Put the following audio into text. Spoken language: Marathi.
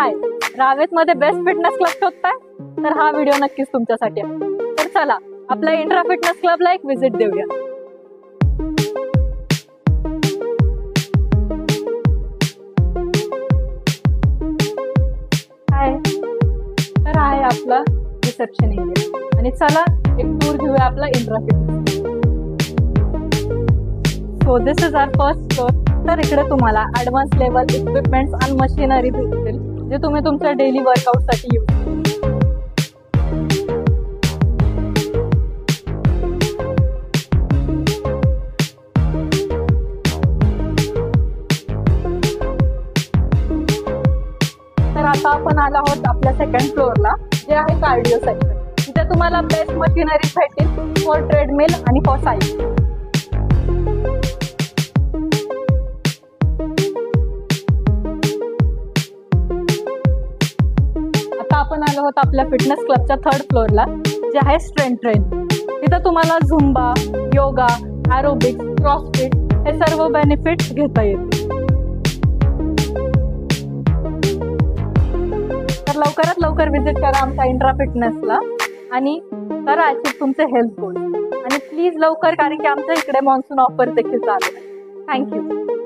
हाय, रावेतमध्ये बेस्ट फिटनेस क्लब शोधताय तर हा व्हिडिओ नक्कीच तुमच्यासाठी आहे. तर चला आपल्या इंट्रा फिटनेस क्लबला एक व्हिजिट देऊया. हाय, तर आहे आपला रिसेप्शन एरिया आणि चला एक टूर घेऊया आपला Intra Fitness. So this is our first floor. तर इकडे तुम्हाला ऍडव्हान्स लेवल इक्विपमेंट्स आणि मशिनरी भेटतील जे तुम्ही तुमच्या डेली वर्कआउटसाठी यूज करू. तर आता आपण आलो आहोत आपल्या सेकंड फ्लोअरला, जे आहे कार्डिओ सेक्शन. तिथे तुम्हाला बेस्ट मशिनरीज भेटतील फॉर ट्रेडमिल आणि फॉर सायकल. आपण आलो आहोत आपल्या फिटनेस क्लबच्या थर्ड फ्लोअरला, जे आहे स्ट्रेंथ ट्रेनिंग. तिथं तुम्हाला झुंबा, योगा, एरोबिक्स, क्रॉसफिट हे सर्व बेनिफिट्स घेता येतील. तर लवकरात लवकर व्हिजिट करा आमच्या इंट्रा फिटनेसला आणि करा अचीव तुमचे हेल्थ गोल्स. आणि प्लीज लवकर, कारण की आमच्या इकडे मॉन्सून ऑफर देखील चालू आहे. थँक्यू.